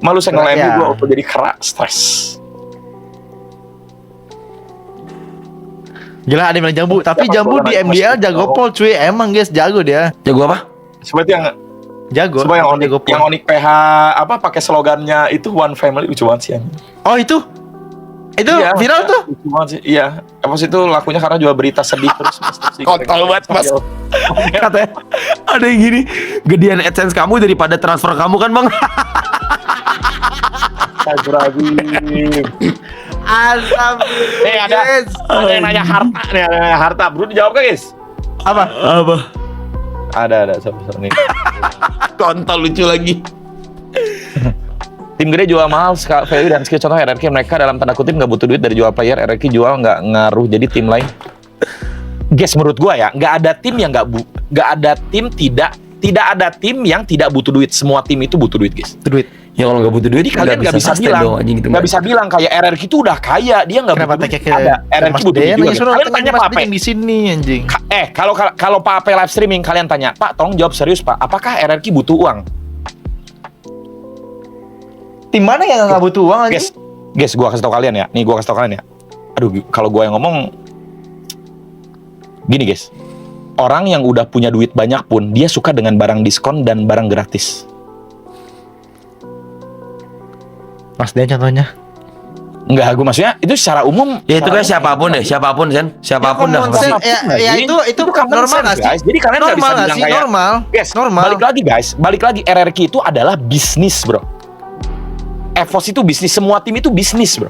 Malu senggol MU gue auto jadi kerak, stres. Gila ada yang bilang Jambu, tapi Jambu di MDL jago pol cuy, emang guys jago dia. Jago apa? Seperti yang Jago. coba yang Onik PH apa pakai slogannya itu One Family lucu banget sih. Oh itu Iya, viral tuh. Lucu banget sih. Iya. Apa sih itu lakunya karena jual berita sedih terus. Kontol banget mas. Katanya ada yang gini, gedean AdSense kamu daripada transfer kamu kan bang? Astagfirullahaladzim. Asam. Ada yang nanya harta nih, ada yang nanya harta. Bro dijawab gak guys? Apa? Ada sabar nih. Kontol lucu lagi. Tim gede jual mahal value dan skill, contoh RRQ mereka dalam tanda kutip nggak butuh duit dari jual player, RRQ jual nggak ngaruh jadi tim lain. Guys menurut gua ya nggak ada tim yang tidak ada tim yang tidak butuh duit, semua tim itu butuh duit guys. Duit. Ya kalau nggak butuh duit, Jadi kalian nggak bisa bilang, gitu, nggak bisa bilang kayak RRQ itu udah kaya, dia nggak butuh duit. Ada RRQ butuh duit juga. Kalian tanya Pak Ape di sini anjing. Kalau Pak Ape live streaming kalian tanya, Pak tolong jawab serius Pak, apakah RRQ butuh uang? Tim mana yang nggak butuh uang anjing? Guys, gua kasih tau kalian ya. Nih gua kasih tau kalian ya. Aduh, kalau gua yang ngomong gini guys. Orang yang udah punya duit banyak pun dia suka dengan barang diskon dan barang gratis. Mas Dian contohnya. Enggak, gua maksudnya itu secara umum. Ya itu kan siapapun deh, siapapun Sen, siapapun dah. Itu normal nggak sih? Jadi kalian nggak bisa bilang kayak normal. Guys, normal. Balik lagi RRQ itu adalah bisnis bro. EVOS itu bisnis, semua tim itu bisnis bro.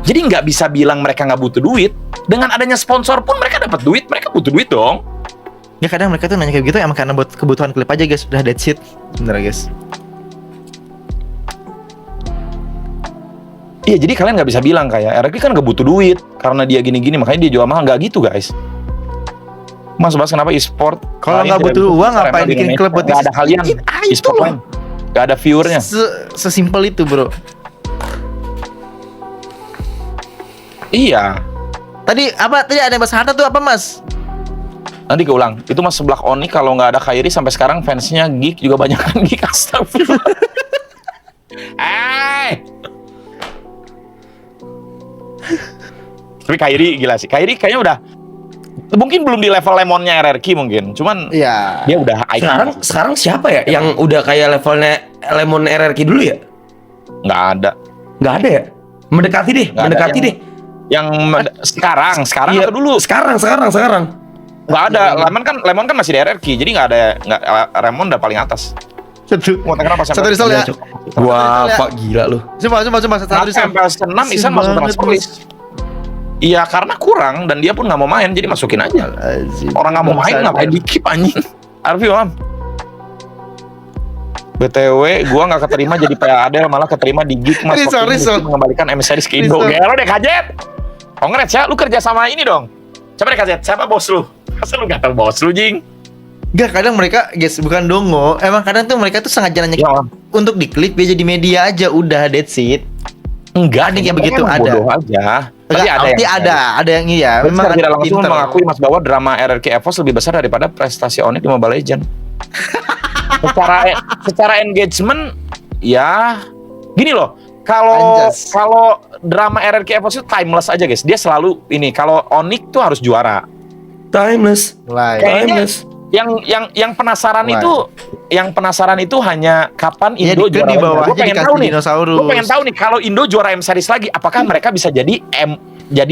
Jadi nggak bisa bilang mereka nggak butuh duit. Dengan adanya sponsor pun mereka dapat duit, mereka butuh duit dong. Ya kadang mereka tuh nanya kayak gitu emang karena buat kebutuhan klip aja guys, udah that's it. Bener guys. Iya, jadi kalian nggak bisa bilang kayak RRQ kan nggak butuh duit karena dia gini-gini makanya dia jual mahal, nggak gitu guys. Mas bahas kenapa e-sport? Kalau nggak butuh uang ngapain bikin klub buat nggak ada kalian e-sport lain, nggak ada viewernya. Sesimpel itu bro. Iya. Tadi ada yang bahas harta tuh apa mas? Nanti keulang. Itu mas sebelah Oni kalau nggak ada Khairi sampai sekarang fansnya Geek juga banyak kan Geek. Astagfirullah. Tapi Khairi gila sih. Khairi kayaknya udah mungkin belum di level Lemonnya RRQ mungkin. Cuman iya. Dia udah Sekarang siapa ya yang udah kayak levelnya Lemon RRQ dulu ya? Nggak ada ya? Mendekati deh. Yang sekarang iya, atau dulu? Sekarang. Nggak ada. Lemon kan masih di RRQ, jadi nggak ada. Lemon udah paling atas. Satu risol ya. Wah, Pak gila lu. Cuma satu risol. Sampai 6 Isan masuk transfer list. Iya karena kurang dan dia pun nggak mau main, jadi masukin aja. Orang nggak mau main ngapain di keep anjing. Arfi mam. BTW, gua nggak keterima jadi PA Adel, malah keterima di Geek mas. Risol. Mengembalikan MS series ke Indo. Gelo deh kajet. Congrats ya, lu kerja sama ini dong. Coba deh kajet, siapa bos lu? Masa lu nggak tahu bos lu jing? Gak, kadang mereka guys bukan dongo. Emang kadang tuh mereka tuh sengaja nanya untuk diklik biar jadi media aja, udah that's it. Enggak, ada yang begitu ada. Bodoh aja. Tapi ada yang iya. Memang tidak langsung mengakui Mas bahwa drama RRQ EVOS lebih besar daripada prestasi Onyx di Mobile Legends. secara engagement ya gini loh. Kalau drama RRQ EVOS itu timeless aja guys. Dia selalu ini. Kalau Onyx tuh harus juara. Timeless. Kayaknya yang penasaran itu hanya kapan Indo juara. Gue pengen tahu nih kalau Indo juara M Series lagi, apakah mereka bisa jadi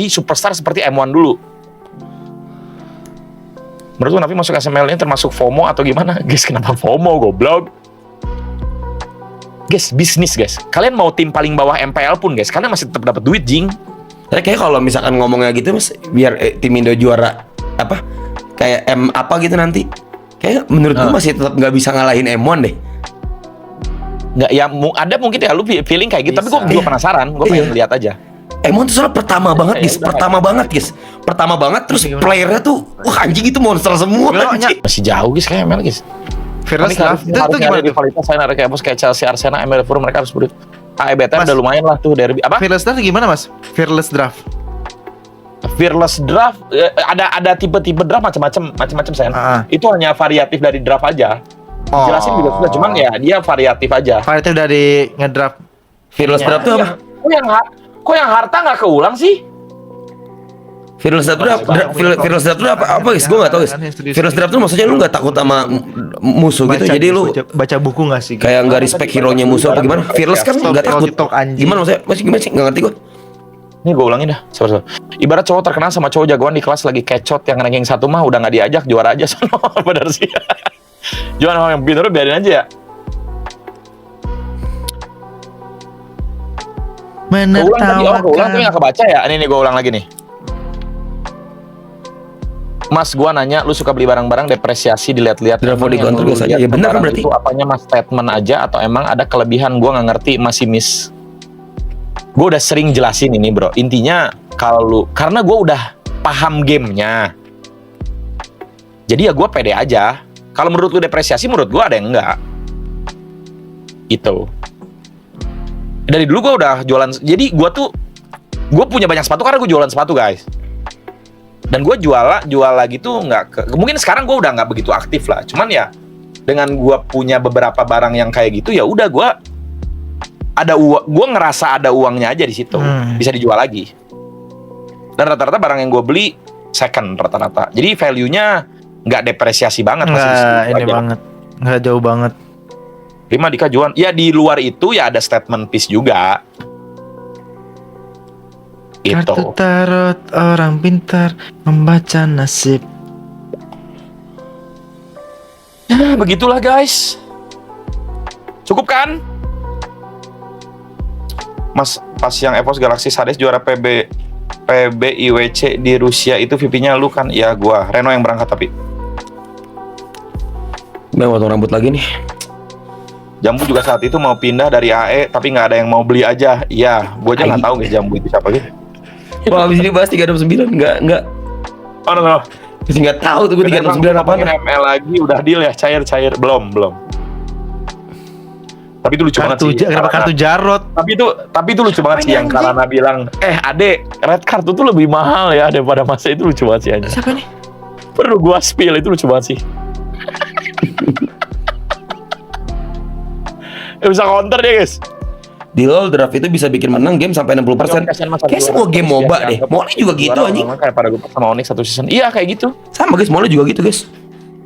superstar seperti M1 dulu? Menurut lu Nafi masuk SML-nya termasuk FOMO atau gimana? Guys, kenapa FOMO goblok? Guys, bisnis guys. Kalian mau tim paling bawah MPL pun guys, kalian masih tetap dapat duit jing. Tapi kayak kalau misalkan ngomongnya gitu mas, biar tim Indo juara apa? Kayak M apa gitu nanti, kayak menurut gue masih tetap nggak bisa ngalahin M1 deh. Nggak ya, ada mungkin ya lu feeling kayak gitu, tapi gue juga penasaran, gue pengen lihat aja. M1 tuh soalnya pertama banget terus playernya tuh wah anjing itu monster semua. Masih jauh guys kayak ML guys. Fearless Draft itu gimana? Rivalitas saya ada kayak bos kayak Chelsea, Arsenal, ML Liverpool mereka harus berdua. AEBTM udah lumayan lah tuh derby. Apa? Fearless Draft gimana mas? Fearless Draft ada tipe-tipe draft macam-macam saya. Itu hanya variatif dari draft aja. Jelasin juga sudah, cuman ya dia variatif aja. Variatif dari ngedraft Fearless Draft tuh apa? Kok yang harta nggak keulang sih? Fearless Draft tuh Fearless Draft tuh apa guys? Gue nggak tahu guys. Fearless Draft tuh maksudnya lu nggak takut sama musuh gitu, jadi lu baca buku nggak sih? kayak nggak respect hero-nya musuh apa gimana? Fearless kan nggak takut. Gimana maksudnya? Gimana sih? Nggak ngerti gue. Ini gue ulangin dah. Sabar. Ibarat cowok terkenal sama cowok jagoan di kelas lagi kecot yang ranking 1 mah udah nggak diajak, juara aja sono. Bener sih. Jangan yang pintar biarin aja ya. Keulang tapi nggak kebaca ya. Ini nih gue ulang lagi nih. Mas, gua nanya, lu suka beli barang-barang depresiasi dilihat-lihat. Draft di kontrol biasa aja. Ya benar kan berarti. Itu apanya mas statement aja atau emang ada kelebihan gua nggak ngerti masih miss. Gua udah sering jelasin ini bro. Intinya kalau karena gua udah paham gamenya. Jadi ya gua pede aja. Kalau menurut lu depresiasi, menurut gua ada yang enggak. Gitu. Dari dulu gua udah jualan. Jadi gua punya banyak sepatu karena gua jualan sepatu guys. Dan gue jual lagi tuh mungkin sekarang gue udah nggak begitu aktif lah, cuman ya dengan gue punya beberapa barang yang kayak gitu ya udah gue ngerasa ada uangnya aja di situ, bisa dijual lagi. Dan rata-rata barang yang gue beli second rata-rata, jadi value-nya nggak depresiasi banget, nggak ini aja. Banget nggak jauh banget. 5 dikajuan ya, di luar itu ya ada statement piece juga. Kartu tarot orang pintar membaca nasib. Ya begitulah guys. Cukup kan? Mas, pas yang EVOS Galaxy Hades juara PB IWC di Rusia itu VP-nya lu kan? Ya gua, Reno yang berangkat tapi. Potong rambut lagi nih. Jambu juga saat itu mau pindah dari AE tapi nggak ada yang mau beli aja. Iya, gua aja nggak tahu guys Jambu itu siapa gitu. Wah, abis ini bahas 369 enggak. Oh no. Masih enggak tahu tuh gue 369 apaan. ML lagi udah deal ya, cair. Belum. Tapi itu lucu banget sih. Kenapa kartu Jarot? Tapi itu lucu banget sih yang Karana bilang, "Ade, red kartu tuh lebih mahal ya daripada masa." Itu lucu banget sih aja. Siapa nih? Perlu gua spill, itu lucu banget sih. Bisa counter deh, guys. Di LoL draft itu bisa bikin menang game sampai 60%. Kayak semua game MOBA deh. Molly juga gitu anjing. Kayak pada gue sama Onyx satu season. Iya kayak gitu. Sama guys, Molly juga gitu guys.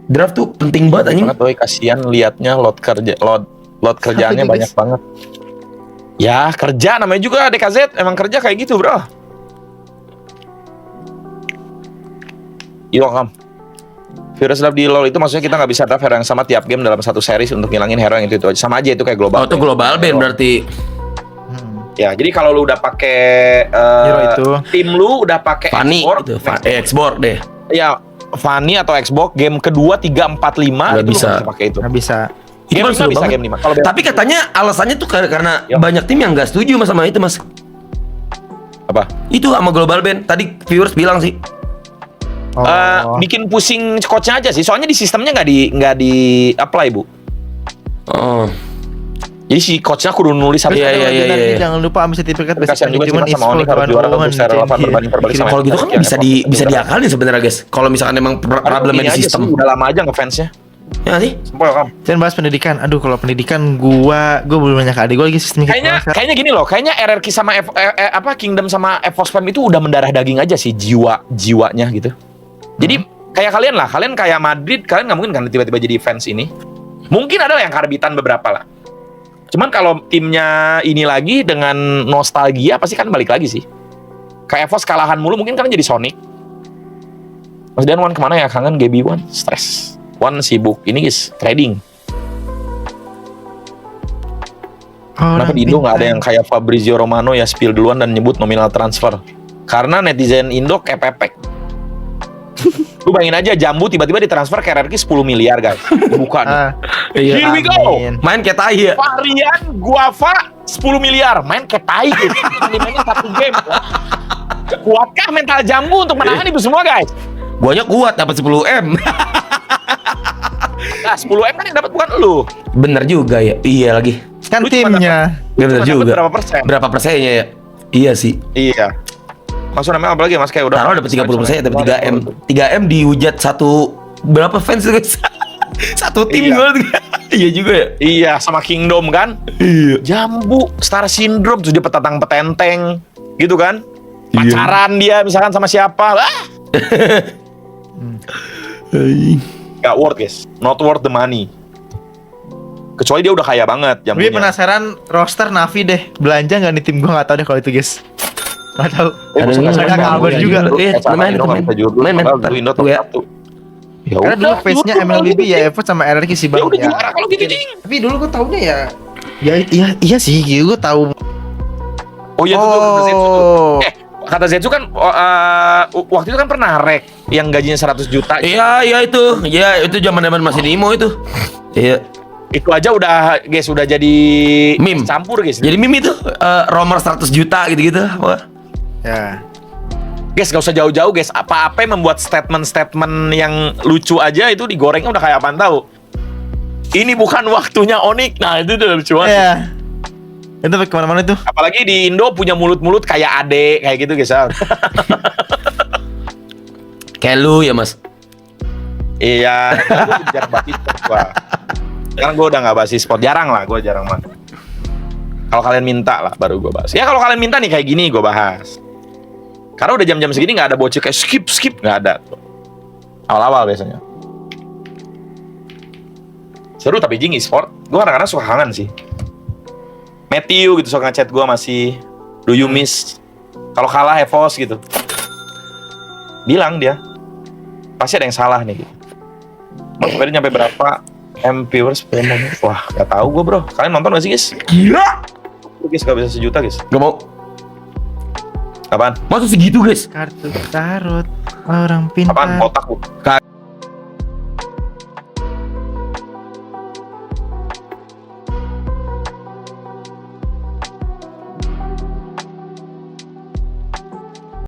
Draft tuh penting banget anjing. Kasihan liatnya load kerjaannya banyak banget. Ya kerja namanya juga DKZ, emang kerja kayak gitu bro. Yo kam. Virus Lab di LoL itu maksudnya kita nggak bisa draft hero yang sama tiap game dalam satu series untuk ngilangin hero yang itu aja. Sama aja itu kayak global. Oh itu global ban berarti. Ya, jadi kalau lu udah pakai tim lu udah pakai Xbox deh. Ya, Fanny atau Xbox game kedua 3 4 5 itu bisa pakai itu. Nggak bisa. Itu game kan bisa game 5. Tapi katanya alasannya tuh karena banyak tim yang nggak setuju sama itu, Mas. Apa? Itu sama global ban. Tadi viewers bilang sih. Bikin pusing coachnya aja sih. Soalnya di sistemnya nggak di apply, Bu. Oh. Jadi si coachnya kudu nulis satu. Iya. Jangan lupa ambil sertifikat basic manajemen sama Onyx harus juara untuk secara relevan berbanding terbalik sama. Kalau gitu kan bisa diakalin sebenarnya guys. Kalau misalkan emang problemnya di sistem. Udah lama aja ngefansnya. Ya sih. Sempol kam. Jangan bahas pendidikan. Aduh, kalau pendidikan gua belum banyak adik gua lagi sistem kayaknya gini loh. Kayaknya RRQ sama Kingdom sama EVOS Fam itu udah mendarah daging aja sih jiwanya gitu. Jadi kayak kalian lah, kalian kayak Madrid, kalian nggak mungkin kan tiba-tiba jadi fans ini. Mungkin ada yang karbitan beberapa lah. Cuman kalau timnya ini lagi dengan nostalgia pasti kan balik lagi sih. Kayak EVOS kalahan mulu mungkin kan jadi Sonic. Mas Dian Wan kemana ya? Kangen GB Wan, stres. Wan sibuk ini guys, trading. Kenapa di Indo nggak ada yang kayak Fabrizio Romano ya spill duluan dan nyebut nominal transfer? Karena netizen Indo kepepek. Lu bayangin aja Jambu tiba-tiba ditransfer ke RRQ 10 miliar guys. Buka nih. Here we go. Main kayak tai ya. Varian Guava 10 miliar. Main kayak tai gitu. Mainnya satu game. Kuatkah mental Jambu untuk menahan itu semua guys? Guanya kuat dapat 10M. Nah 10M kan yang dapat bukan lu. Bener juga ya. Iya lagi. Kan timnya. Bener juga. Berapa persen? Berapa persennya ya? Iya sih. Iya. Maksud namanya apa lagi Mas kayak udah. Taruh dapat 30%, dapat 3M. 3M dihujat satu berapa fans guys? Satu tim gue. Iya juga ya. Iya, sama Kingdom kan. Iya. Jambu, Star Syndrome, terus dia petatang petenteng, gitu kan? Iya. Pacaran dia misalkan sama siapa, gak worth guys, not worth the money. Kecuali dia udah kaya banget Gue jambunya. penasaran roster Navi deh. Belanja nggak nih tim gue nggak tahu deh kalau itu guys. Nggak tahu. Ada kabar juga. Iya, main. Main. Indo top Ya. 1. Ya Karena dulu udah, face-nya MLBB ya Evo sama RRQ sih Ya bang. udah juara kalau gitu, Cing. Tapi dulu gue taunya ya. Ya iya sih, gue tahu. Oh iya tuh, kata Zetsu tuh. Kata Zetsu kan waktu itu kan pernah rek yang gajinya 100 juta. Iya itu. Iya, itu zaman-zaman masih Nimo itu. Iya. Itu aja udah guys, udah jadi Meme. campur guys. Jadi meme itu romer 100 juta gitu-gitu. Wah. Ya. Guys, gak usah jauh-jauh guys. Apa-apa yang membuat statement-statement yang lucu aja itu digorengnya udah kayak apaan tahu. Ini bukan waktunya Onyx. Nah, itu udah lucu banget. Iya. Itu kemana-mana tuh. Apalagi di Indo punya mulut-mulut kayak Ade, kayak gitu guys. Kayak lu ya, Mas. Iya, gue jarang bahas e-sport gua. Sekarang gue udah gak bahas e-sport. Jarang lah, gue jarang banget. Kalau kalian minta lah, baru gue bahas. Ya kalau kalian minta nih kayak gini, gue bahas. Karena udah jam-jam segini gak ada bocil kayak skip, gak ada. Awal-awal biasanya. Seru tapi jing e-sport. Gue kadang-kadang suka kangen sih. Matthew gitu suka ngechat gue masih. Do you miss? Kalau kalah Evos gitu. Bilang dia. Pasti ada yang salah nih gitu. Mas tadi nyampe berapa viewers per month? Wah, gak tahu gue bro. Kalian nonton gak sih guys? Gila. Guys gak bisa sejuta guys. Gak mau. Apaan? Masa segitu, guys? Kartu tarot orang pintar. Apaan? Kotak bu.